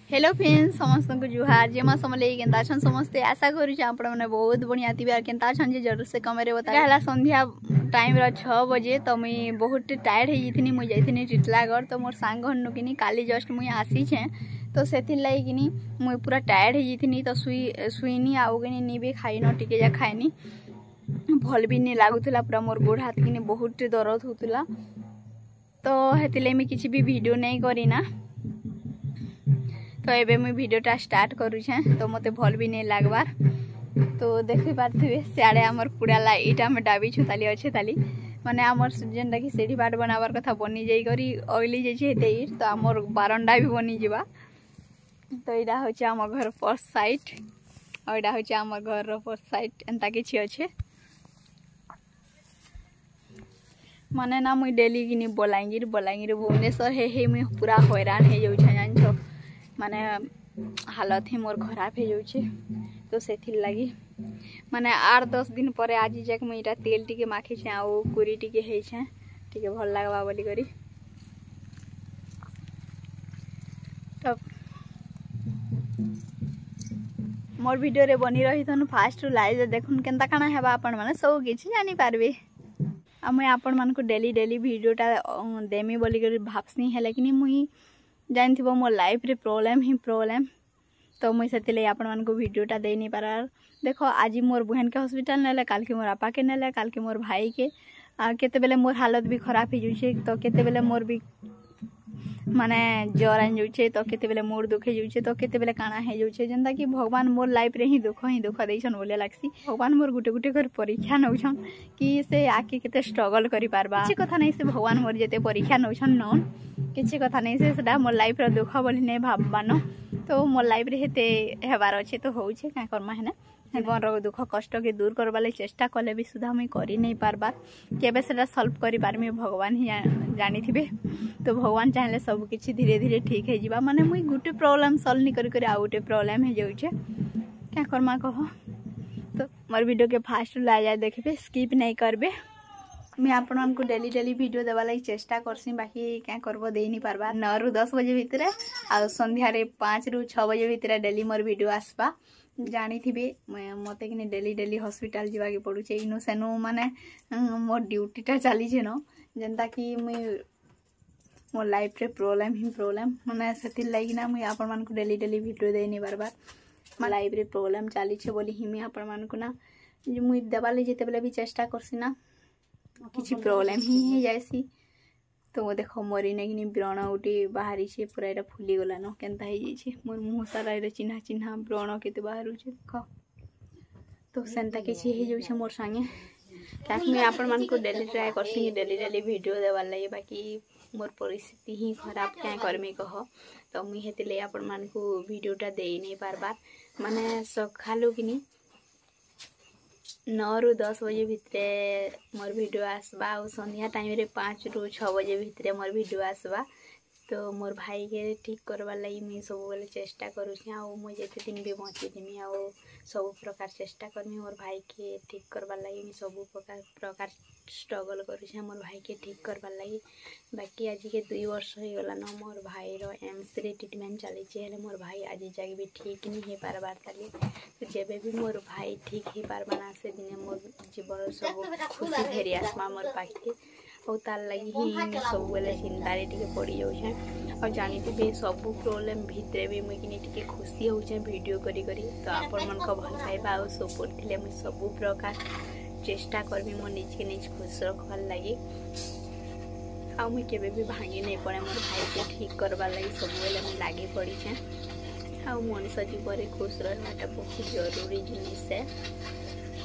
Hello friends समस्त को जुहार जेमा समले केनता छन समस्ते आशा करू छ आपण माने बहुत बढ़िया थिबे आर केनता छन जे जरूर से कमेरे बता हला संध्या टाइम रा 6 बजे तो मुई बहुत टायर्ड हे जितनी मुई जाइथिनी टिटलागढ़ तो मोर सांग हन्नु किनी काली जस्ट मुई आसी छे तो सेथिन लाई किनी मुई पूरा टायर्ड हे जितनी तो सुईनी आउ किनी नीबे खाइनो टिके जा खाइनी भल भी नहीं लागुतला पूरा मोर गोड़ हाथ किनी बहुत दर्द होतला तो हेतिले मी किछि भी वीडियो नहीं करिना तो एबे मुई वीडियोटा स्टार्ट करू छे तो मते भल भी नहीं लागबार तो देखि पारथिबे सियाड़े हमर कुड़ाला इटा में डाबी छताली अच्छे ताली माने हमर जेनटा कि सेठी बाट बनाबार कथा बनी जाई करी ऑयली जे छे हेते तो हमर बारंडा भी बनी जिबा तो इडा होचे हमर घर फर्स्ट साइड और इडा होचे हमर घर रो फर्स्ट साइड एंता किछि अच्छे माने ना मुई डेली किनी बलांगीर भुवनेश्वर हे मुई पूरा हैरान हे जाउ छ जानछो माने हालत ही मोर खराब हो जाउछे तो सेथिर लागी माने 8-10 दिन पर आज जाक मुई इटा तेल टिके माखी छे आ कुरी टिके हे छे टिके भल लागबा बोली करी तब मोर वीडियो रे बनी रही थन फास्ट लाइव देखुन केनता काना हेबा आपण माने सब किछि जानि पारबे आ मुई आपण मान को डेली वीडियोटा देमी बोली करी भाबसनी है लेकिन मुई जानथिबो मो लाइफ रे प्रॉब्लम तो मुई सेतिले आपण मान को वीडियोटा दे नहीं पारार देखो आज मोर बहन के हॉस्पिटल नेले काल के मोर आपा के नेले काल के मोर भाई के आ केते बेले मोर हालत भी खराब हो जुछे तो केते बेले मोर भी माने ज्वर आन जुछे तो केते बेले मोर दुख हे जुछे तो केते बेले काना हे जुछे जेंता कि भगवान मोर लाइफ रे ही दुख दैछन बोले लागसी भगवान मोर गुटे कर परीक्षा नौछन कि से आके केते स्ट्रगल करि पारबा किछि कथा नै से भगवान मोर जेते परीक्षा नौछन न किछि कथा नै से सेटा मोर लाइफ रो दुख बोली नै भाबबानो तो मोर लाइफ रे हेते हेबार अच्छे तो होउछे का कर्मा है ना जीवन रो दुख कष्ट के दूर करबा ले चेष्टा कले भी सुधा मुई करि नै पारबा केबे सेटा सॉल्व करि पारमी भगवान ही जानी थिबे तो भगवान चाहले सब किछि धीरे धीरे ठीक हे जिबा माने मुई गुटे प्रॉब्लम सॉल्व नि करि आ गुटे प्रॉब्लम हे जाउछे का कर्मा कहो तो मोर वीडियो के फास्ट ला जाय देखबे स्किप नै करबे मैं आपण मान को डेली वीडियो देवा लगी चेष्टा करसी बाकी क्या करबो दे नहीं पारबा 9 रु 10 बजे भितरे आ संध्या रे 5 रु 6 बजे भितरे डेली मोर वीडियो आसबा जानी थिबे मते कि डेली हॉस्पिटल जीवा के पड़ू छे इनु सेनु माने मोर ड्यूटीटा चली छे न जेंता कि मुई मोर लाइफ रे प्रॉब्लम माने सेति लागि ना मुई आपण मान को डेली वीडियो दे नहीं पारबा मोर लाइफ रे प्रॉब्लम चली छे बोली ही मैं आपण मान को ना मुई देवा ले जेते बेले भी चेष्टा करसी ना किसी प्रॉब्लम ही है जैसी तो वो देखो मोरी नहीं व्रण उठी बाहरी से पूरा एटा फुली गला न केनता हे जे मोर मुंह सारा रे चिन्हा व्रण केते बाहरु छे देखो तो सेंता किछि हे जे मोर संगे काक मैं आपण मान को डेली ट्राई करसी डेली वीडियो देवार लागि बाकी मोर परिस्थिति ही खराब क्या करमी कह तो मुई हेतिले आपण मान को वीडियोटा देई नै पारबार माने सखालु किनी 9 रु 10 बजे भितरे मोर वीडियो आसबा और संध्या टाइम रे 5 रु 6 बजे भितरे मोर वीडियो आसबा तो मोर भाई के ठीक करवा लगी मुई सब बेले चेष्टा करूँ आ मुई जेते दिन भी बची देमी आ सब प्रकार चेष्टा करमी मोर भाई के ठीक करवा लगी मुई सब प्रकार स्ट्रगल करूँ मोर भाई के ठीक करवा लगी बाकी आज के 2 वर्ष हो गला न मोर भाई रो एम्स रे ट्रीटमेंट चली छे मोर भाई आज जाके भी ठीक नहीं हे पारबार ताली तो जेबे भी मोर भाई ठीक ही पारबा ना से दिने मोर जीवन सब खुशी फेरी आसमा मोर पाखे और तार लगी ही सब बेले चिंता टिके पड़ी जाऊे और जानी थे सब प्रोब्लेम भितर भी मुझे टिके खुशी होचे वीडियो करी तो आपण मन को भल पाइबा और सपोर्ट थिले मुझे सब प्रकार चेष्टा करबी मो निज के निज खुश रखवार लगी आ मुझे केबे भी भांगी नहीं पड़े मोर भाई के ठीक करवा लगी सब बेले मुझे लगी पड़ी छे आ मनुष्य जीवन खुश रहा बहुत जरूरी जिनिस है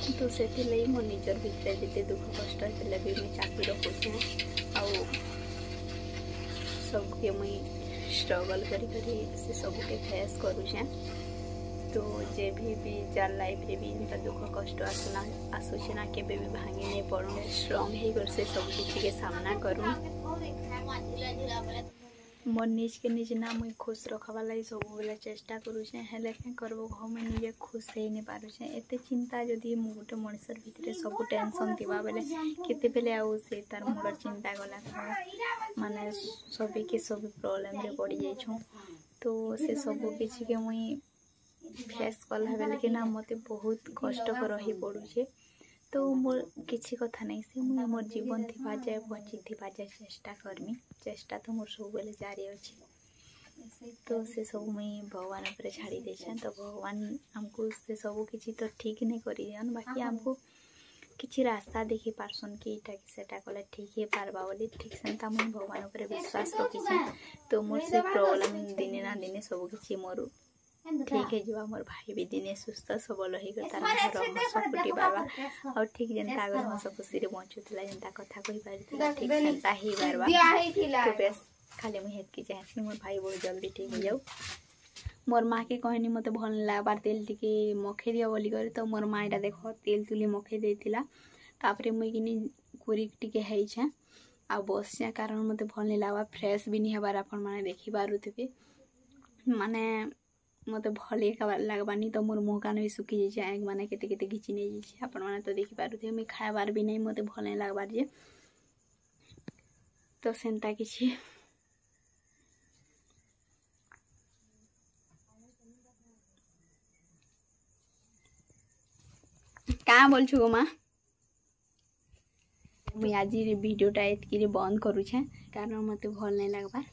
तो से मो निजर भितर जिते दुख कष्ट होते भी मुझे चापी रखुचे आउ सबके मुई स्ट्रगल करी से सबके फेस करुचे तो जे भी जान लाइफ रे भी इनका दुख कष्ट आसुचे ना केबे भी भांगी नहीं पड़ू स्ट्रॉन्ग ही कर से सब किसी के सामना करूँ मोर निज के निज ना मुई खुश रखवा लगी सब बेले चेष्टा करुचे हेले करबो घ मैं निजे खुश हे नहीं पारुचे एते चिंता जदि मु गोटे मनुष्यर भितर सब टेंशन थिबा बेले केते बेले आउ से तार मुंडर चिंता गला माने सभी के सब प्रॉब्लम रे पड़ी जाइछो तो से सब किसी के मुई फेस कला बेले कि ना मत बहुत कष्टकर रही पड़ुचे। तो मोर किसी कथा नहीं से मुझे मोर जीवन थी जाए बची थी जाए चेष्टा करमी। चेष्टा तो मोर सब बेले जारी अच्छी। तो से सब मुई भगवान पर छाड़ी देछन। तो भगवान हमको से सब किसी तो ठीक नहीं करी दियन, बाकी हमको किसी रास्ता देखी पारसन कि इटा कि सेटा कले ठीक है पारबा बोली। ठीक सेंता मुई भगवान पर विश्वास रखी। तो मोर से प्रॉब्लम दिने ना दिने सब किसी मोर ठीक है जो मोर भाई भी दिने सुस्थ सबल हो गए तार घर हस फुटी पारबा और ठीक जनता अगर हस खुशी रे बंचुला जनता कथा कहि पारिथिला ठीक सेंता ही पारबा। तो बेस खाली मुई हेत की चाहसी मोर भाई बहुत जल्दी ठीक हो जाऊ। मोर माँ के कहनी मत भल लगबार तेल टिके मखे दियो बोली करे। तो मोर माँ एटा देख तेल तुली मखे देथिला। तापरे मुई किनी कुरी टिके है छे आ बसया कारण मते भल नहीं लगबा फ्रेश भी नहीं हबार आपण माने देखि पारुथिबे माने मते भल लगबानी। तो मोर मुह कान भी सुखी जाइए आँख माने केते केते घिची नहीं जाइए आपण माने तो देखि पारुथिबे मुई खाइबार भी नहीं मते भल नहीं लगबार जे। तो सेंता किछि क्या बोल छु माँ मुई आज वीडियोटा एतकी बंद करूछे कारण मते भल नहीं लगबार।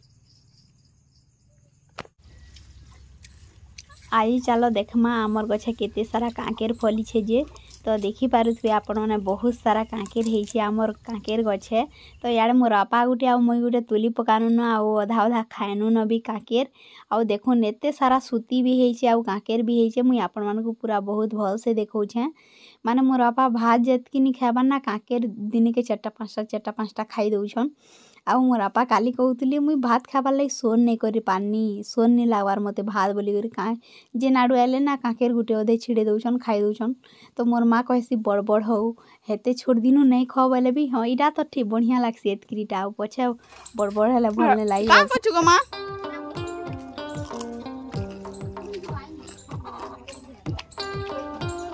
आज चलो देखमा आमर गछे केते सारा कांकेर फली छे जे। तो देखि पारुथबे आपण माने बहुत सारा कांकेर हेछि आमर कांकेर गछे। तो यार मोर अपा गुटे आ मुई गुटे तुली पकानु न आ अधा अधा खाएनु न भी कांकेर आ देखुन एते सारा सूती भी हेछि आ कांकेर भी हेछि। मुई आपण मानकु पूरा बहुत भल से देखौछे माने मोर अपा भात जेतकी नि खाबार ना कांकेर दिन के 4-5टा खाई दउछन। आ मोर अपा काली कहउतली मुई भात खाबार लाई सोन नहीं करि पानी सोन नहीं लागबार मते भात बोली करी का जे नाडू आले ना कांकेर गुटे अधे छिड़े दउछन खाई दउछन। तो मोर माँ कहसी बड़ बड़ हौ हेते छोड़ दिनु नहीं खाओ बोले भी हाँ इटा तो ठीक बढ़िया लागसी एतकीटा पछे बड़ बड़ हेले भल नहीं लागी। का कछु गो माँ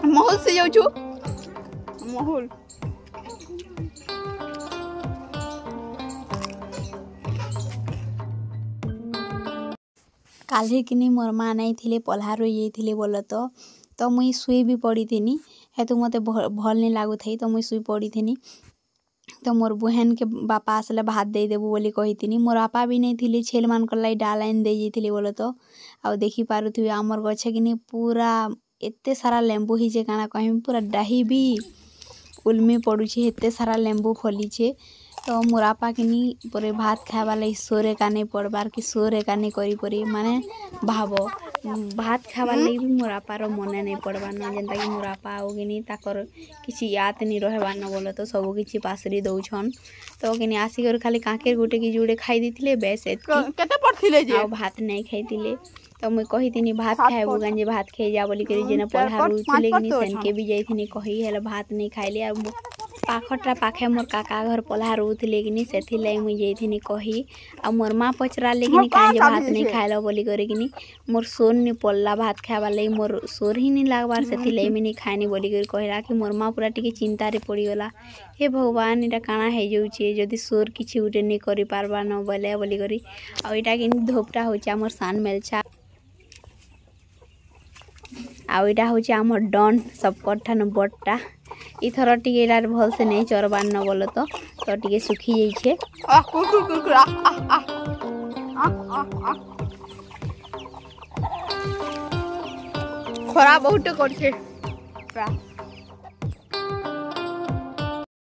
महल से जाऊ छु महल काल्हे किनी मोर माँ नहीं थिले पल्हार रही बोल तो मुई सुई भी पड़ी थी हेतु मते भल नहीं लागू थी। तो मुई सुई पड़ी थी। तो मोर बहन के बापा आसले भात दे देबू बोली कही थी। मोर आपा भी नहीं थिले छेल मान लाई डाल आइन दे जाइथिले बोल तो आ देखि पारुथबे आमर गछे किनी पूरा एते सारा लेंबू हिजे काना कहमी पूरा डाही भी उलमी पड़ुछे एते सारा लेंबू फलीछे। तो मोर आपा किनी परे भात खाइबा लाई सोरे का नहीं पड़बार कि सोरे का नहीं करी परी माने भाव भात खाइबा लाई भी मोर आपार मने नहीं पड़बार न जेनता कि मोर आपा आउ किनी ताकर किछि याद नहीं रहबार न बोल तो सब किछि पासरी दउछन। तो किनी आसिकर खाली कांकेर गुटे कि जुड़े खाई दिथिले बेस एतकी केते पड़थिले जे आ भात नहीं खाइतिले। तो मुई कही थी भात खाइबू गंजे भात खाई जा बोली करी जेना पल्हार उठले किनी सेनके भी जाइथिनी कही हेले भात नहीं खाइले आ पाखटा पाखे मोर काका घर पल्हार उठले किनी सेथि लाई मुई जाइथिनी कही आ मोर माँ पचराले किनी कांजे भात नहीं खाइलो बोली करी किनी मोर सोर नि पल्ला भात खाइबा लाई मोर सोर ही नहीं लागबार सेथि लाई मुई नहीं खाइनी बोली करी कहला कि मोर माँ पूरा टिके चिंता रे पड़ी गला हे भगवान इटा काना हे जाउछे जदी सोर किछि उटे नहीं करि पारबा न बोले बोली करी आ इटा किनी धोपटा होचे हमर सान मेलछा आईटा हूँ आम डन सबकठ ठान बड़टा इथर टे भल से नहीं चरबार न बोल तो टे सुखी जाइए खरा बहुत कर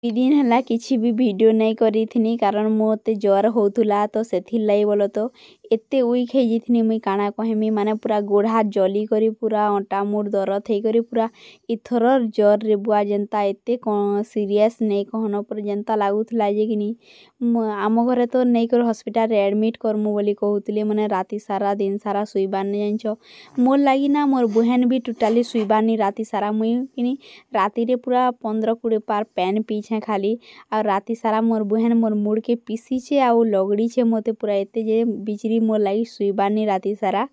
दिन है किसी भी वीडियो नहीं करी थी कारण मते ज्वर होतुला तो सेथिर लाई बोल तो एते वीक हो जाइथिनी मुई काना कहमी माने पूरा गोड़ हाथ जली करी पूरा अंटा मुड़ दरद हे करी पूरा इथर ज्वर रे बुआ जनता एते सीरियस नहीं कहन पर जनता लागुथला जे किनी आम घरे तो नहीं कर हॉस्पिटल रे एडमिट करमु बोली कहउतले माने राती सारा दिन सारा सुइबार नहीं जानछो मोर लागी ना मोर बहन भी टोटाली सुइबार नहीं राती सारा मुई किनी राती रे पूरा 15-20 पार पेन पीछे खाली आ राती सारा मोर बहन मोर मुड़ के पीसी छे आ लगड़ी छे मते पूरा एते जे बिचरी मोर लगी सुइबार नहीं राती सारा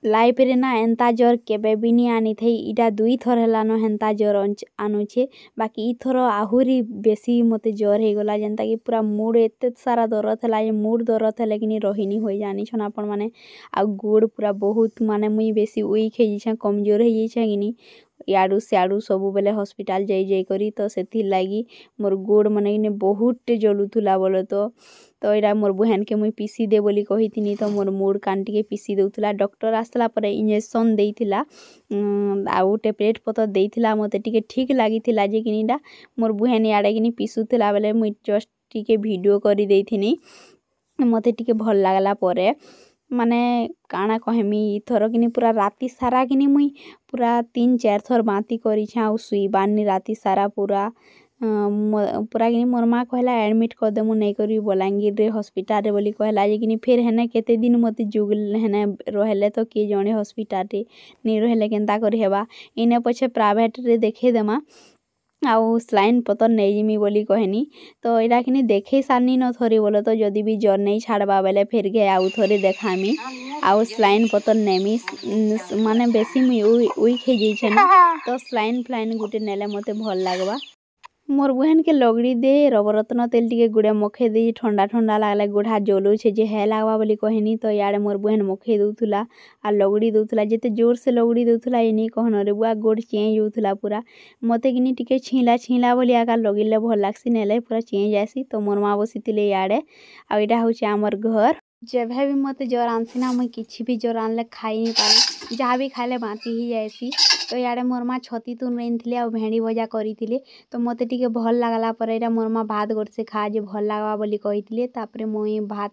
लाइफ रे ना एंता जर केबे भी नी आनी थई इटा 2 थर हेलानो हेंता जर आनुछे बाकी ई थर आहुरी बेसी मते जर हे गला जेंता कि पूरा मूड एते सारा दरद हला जे मूड दरद हेले कि रहिनी होई जानी छन आपण माने आ गोड़ पूरा बहुत माने मुई बेसी वीक हे जिछे कमजोर हे जिछे कि याडू सियाडू सबु बेले हॉस्पिटल जाई करी तो सेथि लागी मोर गोड़ मने कि बहुत जलुथुला बोलो तो एरा मोर बहन के मुई पीसी दे बोली कहिथिनी तो मोर मूड कान टिके पीसी देउथुला डॉक्टर आसला परे इंजेक्शन देइथिला आउ टेबलेट पतर देइथिला मते टिके ठीक लागिथिला जे किनिडा मोर बहन याडे किनी पीसुथिला बेले मुई जस्ट टिके वीडियो करी देइथिनी मते टिके भल लागला परे माने काना कहमी इथर किनी पूरा राती सारा किनी मुई पूरा 3-4 थर बांती करी छा आ सुईबानी राती सारा पूरा पूरा किनी मोर माँ कहला एडमिट कर देमु नहीं करी बलांगीर रे हॉस्पिटल रे बोली कहला जे किनी फिर हेने केते दिन मते जुगल हेने रहले तो के जणे हॉस्पिटल रे नी रहले केनता करी हेबा इने पछे प्राइवेट रे देखे देमा आउ स्लाइन पतर नहीं जिमी बोली कहनी तो एटा किनी देखे सारनी न थोरी बोलो तो जदी भी जर नहीं छाड़बा बेले फिर गे आउ थोरी देखामी आउ स्लाइन पतर नेमी माने बेसी मुई वीक हे जई छे ना तो स्लाइन फ्लाइन गुटे नेले मते भल लागबा मोर बहन के लगड़ी दे रबरत्न तेल टिके गुड़े मखे दे ठंडा ठंडा लागले गोड़ा जलू छे जे हे लागबा बोली कहनी तो याडे मोर बहन मखे दउथुला आ लगड़ी दउथुला जेते जोर से लगड़ी दउथुला एनी कहन रे बुआ गोड़ चेंज होथुला पूरा मते किनी टिके छिला छिला बोली आका लगिले भल लागसी नेले पूरा चेंज आसी तो मोर माँ बसितिले याडे आ एटा होचे हमर घर जेभे भी मते जर आनसी ना मुई किछि भी जर आनले खाई नहीं पारे जहाँ भी खाइले बांती ही जाएसी तो याडे मोर माँ छती तुन रेंथिले आ भेंडी भजा करिथिले तो मते टिके भल लागला पर एटा मोर माँ भात गोरसे खा जे भल लागबा बोली कहिथिले तापरे मुई भात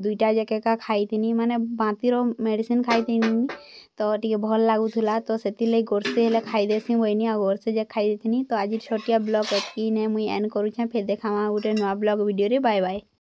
2टा जके का खाइथिनी माने बांतीर मेडिसिन खाइथिनी तो टिके भल लागुथुला तो सेतिले गोरसे हेले खाई देसी होइनी आ गोरसे जे खाई देथिनी तो आज छोटिया ब्लॉग एतकी ने मुई एंड करूछे फिर देखामा गुटे नवा ब्लॉग वीडियो रे बाय बाय।